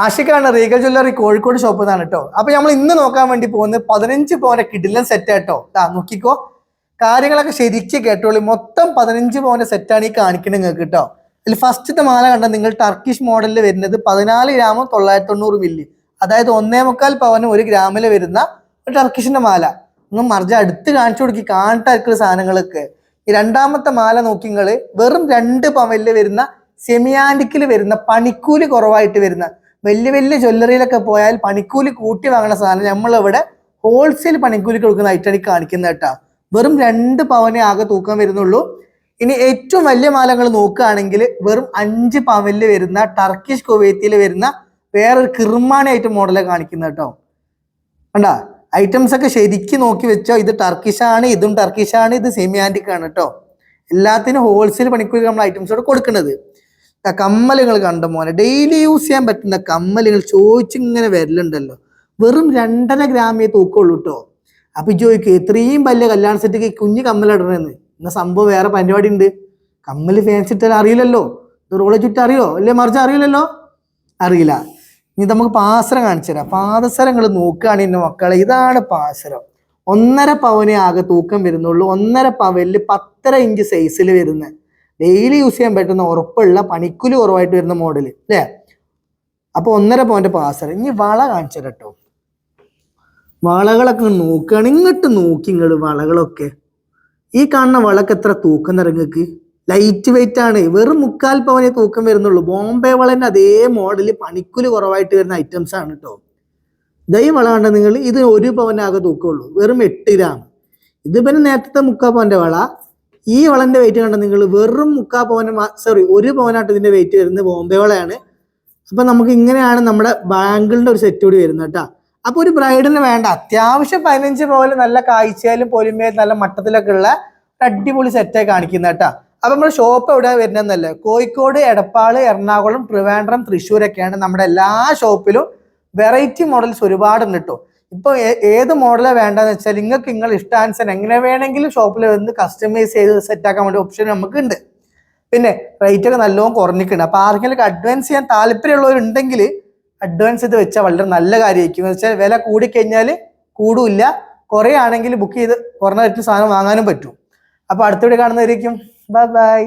ആഷിഖാണ് Regal jewellery Kozhikode shop എന്നാണ് കേട്ടോ. അപ്പൊ നമ്മൾ ഇന്ന് നോക്കാൻ വേണ്ടി പോകുന്നത് 15 പവന്റെ കിടിലൻ സെറ്റ് കേട്ടോ. നോക്കിക്കോ, കാര്യങ്ങളൊക്കെ ശരിക്ക് കേട്ടോളി. മൊത്തം 15 പവന്റെ സെറ്റാണ് ഈ കാണിക്കുന്നത് നിങ്ങൾക്ക് കേട്ടോ. ഇതിൽ ഫസ്റ്റത്തെ മാല കണ്ട നിങ്ങൾ ടർക്കിഷ് മോഡലിൽ വരുന്നത് 14 ഗ്രാമും 990 മില്ലി, അതായത് 1.25 പവന് 1 ഗ്രാമിൽ വരുന്ന ഒരു ടർക്കിഷിന്റെ മാല. ഒന്ന് മറിച്ച അടുത്ത് കാണിച്ചു കൊടുക്കി കാണട്ടായിരിക്കുന്ന സാധനങ്ങളൊക്കെ. ഈ രണ്ടാമത്തെ മാല നോക്കിങ്ങള് വെറും 2 പവനിൽ വരുന്ന സെമിയാൻഡിക്കിൽ വരുന്ന പണിക്കൂലി കുറവായിട്ട് വരുന്ന വലിയ വലിയ ജ്വല്ലറിയിലൊക്കെ പോയാൽ പണിക്കൂലി കൂട്ടി വാങ്ങുന്ന സാധനം നമ്മളിവിടെ ഹോൾസെയിൽ പണിക്കൂലിക്ക് കൊടുക്കുന്ന ഐറ്റാണ് കാണിക്കുന്നത് കേട്ടോ. വെറും 2 പവനെ ആകെ തൂക്കം വരുന്നുള്ളൂ. ഇനി ഏറ്റവും വലിയ മാലകൾ നോക്കുകയാണെങ്കിൽ വെറും 5 പവനിൽ വരുന്ന ടർക്കിഷ് കുവൈത്തിൽ വരുന്ന വേറൊരു കിർമാണി ഐറ്റം മോഡലാണ് കാണിക്കുന്നത് കേട്ടോ. കണ്ടാ, ഐറ്റംസ് ഒക്കെ ശരിക്കും നോക്കി വെച്ചോ. ഇത് ടർക്കിഷാണ്, ഇതും ടർക്കിഷാണ്, ഇത് സെമിയാൻറ്റിക് ആണ് കേട്ടോ. എല്ലാത്തിനും ഹോൾസെയിൽ പണിക്കൂലി നമ്മൾ ഐറ്റംസോട് കൊടുക്കുന്നത്. കമ്മലുകൾ കണ്ട മോനെ, ഡെയിലി യൂസ് ചെയ്യാൻ പറ്റുന്ന കമ്മലുകൾ ചോദിച്ചിങ്ങനെ വരലുണ്ടല്ലോ. വെറും 2.5 ഗ്രാമേ തൂക്കമുള്ളൂ കേട്ടോ. അപ്പൊ ചോദിക്കും ഇത്രയും വലിയ കല്യാണ സെറ്റ് കുഞ്ഞു കമ്മലിടണമെന്ന്. എന്ന സംഭവം വേറെ പരിപാടി ഉണ്ട്. കമ്മല് ഫാൻസി ഇട്ടാൽ അറിയില്ലല്ലോ. റോളെ ചുറ്റും അറിയോ അല്ലേ മറിച്ച് അറിയില്ലല്ലോ, അറിയില്ല. ഇനി നമുക്ക് പാസരം കാണിച്ചു തരാം. പാദസരങ്ങൾ നോക്കുകയാണെങ്കിൽ മക്കളെ, ഇതാണ് പാസരം. 1.5 പവനെ ആകെ തൂക്കം വരുന്നുള്ളൂ. 1.5 പവനിൽ 10.5 ഇഞ്ച് സൈസിൽ വരുന്ന ഡെയിലി യൂസ് ചെയ്യാൻ പറ്റുന്ന ഉറപ്പുള്ള പണിക്കൂലി കുറവായിട്ട് വരുന്ന മോഡല് അല്ലേ. അപ്പൊ 1.5 പവന്റെ പാസരം. ഇനി വള കാണിച്ചു തരാം കേട്ടോ. വളകളൊക്കെ നോക്കുകയാണ്, ഇങ്ങോട്ട് നോക്കി നിങ്ങള് വളകളൊക്കെ. ഈ കാണുന്ന വളക്ക് എത്ര തൂക്കം നിറങ്ങൾക്ക്? ലൈറ്റ് വെയിറ്റ് ആണ്. വെറും 3/4 പവനെ തൂക്കം വരുന്നുള്ളൂ. ബോംബെ വളന്റെ അതേ മോഡല് പണിക്കൂലി കുറവായിട്ട് വരുന്ന ഐറ്റംസ് ആണ് കേട്ടോ. ഇതേ വള കണ്ട നിങ്ങൾ, ഇത് 1 പവനാകെ തൂക്കമുള്ളൂ. വെറും 8 ഗ്രാം. ഇത് പിന്നെ നേരത്തെ 3/4 പവന്റെ വള. ഈ വളന്റെ വെയിറ്റ് കണ്ട നിങ്ങൾ, വെറും 3/4 പവന്, സോറി 1 പവനായിട്ട് ഇതിന്റെ വെയിറ്റ് വരുന്നത് ബോംബെ വളയാണ്. അപ്പൊ നമുക്ക് ഇങ്ങനെയാണ് നമ്മുടെ ബാങ്കിളിന്റെ ഒരു സെറ്റ് കൂടി വരുന്നത് കേട്ടോ. അപ്പൊ ഒരു ബ്രൈഡിന് വേണ്ട അത്യാവശ്യം 15 പവന് നല്ല കാഴ്ചയിലും പൊലിമയിലും നല്ല മട്ടത്തിലൊക്കെ ഉള്ള അടിപൊളി സെറ്റായി കാണിക്കുന്ന കേട്ടോ. അപ്പൊ നമ്മുടെ ഷോപ്പ് എവിടെയാണ് വരുന്നതെന്നല്ലേ, കോഴിക്കോട്, എടപ്പാള്, എറണാകുളം, ട്രിവാൻഡ്രം, തൃശ്ശൂരൊക്കെയാണ് നമ്മുടെ എല്ലാ ഷോപ്പിലും. വെറൈറ്റി മോഡൽസ് ഒരുപാടുണ്ട് കേട്ടോ. ഇപ്പൊ ഏത് മോഡലാണ് വേണ്ടതെന്ന് വെച്ചാൽ നിങ്ങൾക്ക് നിങ്ങളുടെ ഇഷ്ടാനുസരണം എങ്ങനെ വേണമെങ്കിലും ഷോപ്പിൽ വന്ന് കസ്റ്റമൈസ് ചെയ്ത് സെറ്റ് ആക്കാൻ വേണ്ടി ഓപ്ഷൻ നമുക്ക് ഉണ്ട്. പിന്നെ റേറ്റ് ഒക്കെ നല്ലോണം കുറഞ്ഞിട്ടുണ്ട്. അപ്പൊ ആർക്കെങ്കിലും അഡ്വാൻസ് ചെയ്യാൻ താല്പര്യമുള്ളവരുണ്ടെങ്കിൽ അഡ്വാൻസ് ചെയ്ത് വെച്ചാൽ വളരെ നല്ല കാര്യമായിരിക്കും. എന്ന് വെച്ചാൽ വില കൂടിക്കഴിഞ്ഞാൽ കൂടില്ല, കുറയാണെങ്കിൽ ബുക്ക് ചെയ്ത് കുറഞ്ഞ റേറ്റ് സാധനം വാങ്ങാനും പറ്റും. അപ്പൊ അടുത്ത വീഡിയോ കാണുന്നതായിരിക്കും. Bye bye.